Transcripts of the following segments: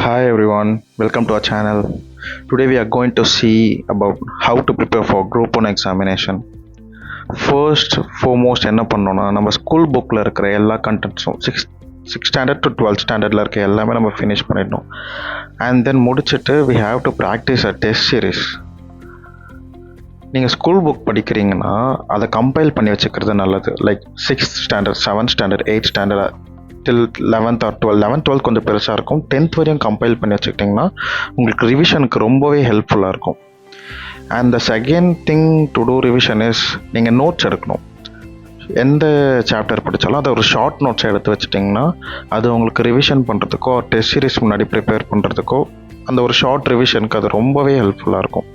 Hi everyone, welcome to our channel. Today we are going to see about how to prepare for group 1 examination. First foremost என்ன பண்ணோம்னா நம்ம school புக்கில் இருக்கிற எல்லா கண்டென்ட்ஸும் six standard to 12th ஸ்டாண்டர்டில் இருக்க எல்லாமே நம்ம ஃபினிஷ் பண்ணிடணும். அண்ட் தென் முடிச்சுட்டு we have to practice a test series. நீங்கள் ஸ்கூல் புக் படிக்கிறீங்கன்னா அதை கம்பைல் பண்ணி வச்சுக்கிறது நல்லது. Like 6th standard, 7th standard, 8th standard till 11th or 12th கொஞ்சம் பெருசாக இருக்கும். 10th வரையும் கம்பைல் பண்ணி வச்சுக்கிட்டிங்கன்னா உங்களுக்கு ரிவிஷனுக்கு ரொம்பவே ஹெல்ப்ஃபுல்லாக இருக்கும். And the second thing to do revision is நீங்கள் நோட்ஸ் எடுக்கணும். எந்த சாப்டர் படித்தாலும் அதை ஒரு ஷார்ட் நோட்ஸ் எடுத்து வச்சுட்டிங்கன்னா அது உங்களுக்கு ரிவிஷன் பண்ணுறதுக்கோ டெஸ்ட் சீரிஸ் முன்னாடி ப்ரிப்பேர் பண்ணுறதுக்கோ அந்த ஒரு ஷார்ட் ரிவிஷனுக்கு அது ரொம்பவே ஹெல்ப்ஃபுல்லாக இருக்கும்.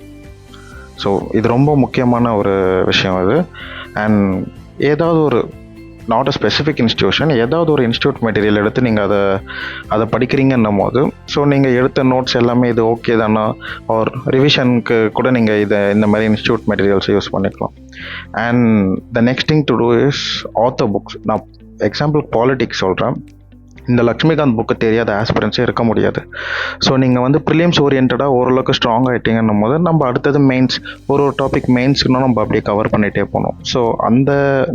ஸோ இது ரொம்ப முக்கியமான ஒரு விஷயம் அது. அண்ட் ஏதாவது ஒரு நாட் அ ஸ்பெசிஃபிக் இன்ஸ்டியூஷன், ஏதாவது ஒரு இன்ஸ்டியூட் மெட்டீரியல் எடுத்து நீங்கள் அதை படிக்கிறீங்கன்னும் போது ஸோ நீங்கள் எடுத்த நோட்ஸ் எல்லாமே இது ஓகே தானா ஒரு ரிவிஷனுக்கு கூட நீங்கள் இந்த மாதிரி இன்ஸ்டியூட் மெட்டீரியல்ஸ் யூஸ் பண்ணிக்கலாம். And the next thing to do is author books. நான் எக்ஸாம்பிள் பாலிட்டிக்ஸ் சொல்கிறேன். இந்த லக்ஷ்மிகாந்த் புக்கு தெரியாத ஆஸ்பிரன்ஸே இருக்க முடியாது. ஸோ நீங்கள் ப்ரிலிம்ஸ் ஓரியன்டாக ஓரளவுக்கு ஸ்ட்ராங் ஆகிட்டீங்கன்னும் போது நம்ம அடுத்தது மெயின்ஸ் ஒரு டாபிக் மெயின்ஸ்க்குன்னு நம்ம அப்படியே கவர் பண்ணிகிட்டே போகணும். ஸோ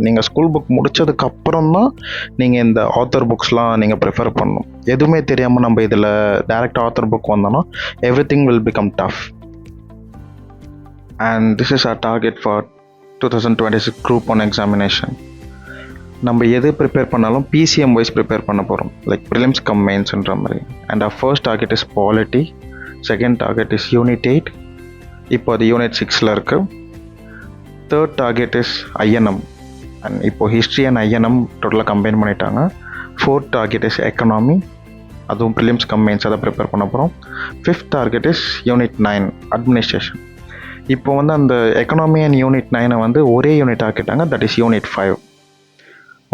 நீங்கள் ஸ்கூல் புக் முடித்ததுக்கு அப்புறம் தான் நீங்கள் இந்த ஆத்தர் புக்ஸ்லாம் நீங்கள் ப்ரிஃபர் பண்ணணும். எதுவுமே தெரியாமல் நம்ம இதில் டேரெக்ட் ஆத்தர் புக் வந்தோன்னா everything will become tough. And this is our target for 2026 Group 1 examination. நம்ம எது ப்ரிப்பேர் பண்ணாலும் பிசிஎம் வைஸ் ப்ரிப்பேர் பண்ண போகிறோம், லைக் ப்ரிலிம்ஸ் கம் மெயின்ஸ்ன்ற மாதிரி. And our first target is polity, second target is unit 8, இப்போ அது unit 6ல் இருக்குது. Third target is INM, and இப்போது ஹிஸ்ட்ரி அண்ட் ஐஎன்எம் டோட்டலாக கம்பைன் பண்ணிட்டாங்க. ஃபோர்த் டார்கெட் இஸ் எக்கனாமி, அதுவும் ப்ரிலிம்ஸ் கம் மெயின்ஸ் அதை ப்ரிப்பேர் பண்ண போகிறோம். Fifth target is unit 9 administration. இப்போ அந்த எக்கனாமி அண்ட் யூனிட் 9 ஒரே யூனிட் ஆக்கிட்டாங்க, தட் இஸ் யூனிட் 5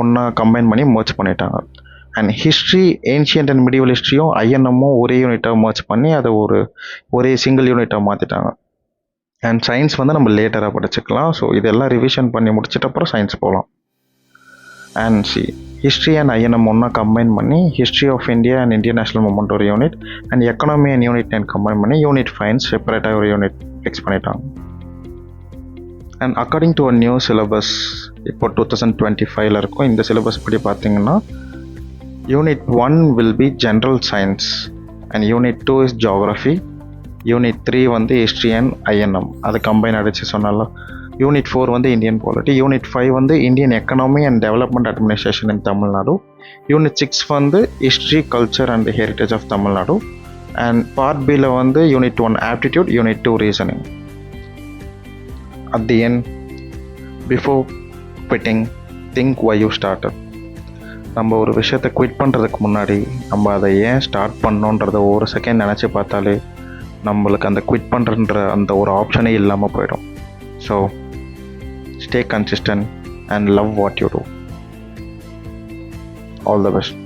ஒன்றா கம்பைன் பண்ணி மர்ச் பண்ணிட்டாங்க. And history, ancient and medieval ஹிஸ்ட்ரியும் ஐஎன்எம்மும் ஒரே யூனிட்டாக மர்ச் பண்ணி அதை ஒரே சிங்கிள் யூனிட்டாக மாற்றிட்டாங்க. அண்ட் சயின்ஸ் நம்ம லேட்டராக படிச்சுக்கலாம். ஸோ இதெல்லாம் ரிவிஷன் பண்ணி முடிச்சிட்ட அப்புறம் சயின்ஸ் போகலாம். அண்ட் ஹிஸ்ட்ரி அண்ட் ஐஎன்எம் ஒன்றா கம்பைன் பண்ணி history of India and Indian national movement ஒரு unit, and economy and unit 10 combine பண்ணி யூனிட் 5 செப்பரேட்டாக ஒரு யூனிட் ஃபிக்ஸ் பண்ணிட்டாங்க. And according to a new syllabus இப்போ 2025 இருக்கும். இந்த சிலபஸ் படி பார்த்தீங்கன்னா unit 1 will be general science, and unit 2 is geography, unit 3 history and INM அது கம்பைன் அடித்து சொன்னால. Unit 4 Indian polity, unit 5 Indian economy and development administration in Tamil Nadu, unit 6 history, culture and heritage of Tamil Nadu, and part பியில் unit 1 aptitude, unit 2 reasoning. At the end, before quitting, think why you started. நம்ம ஒரு விஷயத்தை quit பண்ணுறதுக்கு முன்னாடி நம்ம அதை ஏன் start பண்ணோன்றத ஒரு செகண்ட் நினச்சி பார்த்தாலே நம்மளுக்கு அந்த குவிட் பண்ணுறன்ற அந்த ஒரு ஆப்ஷனே இல்லாமல் போயிடும். So stay consistent and love what you do. All the best.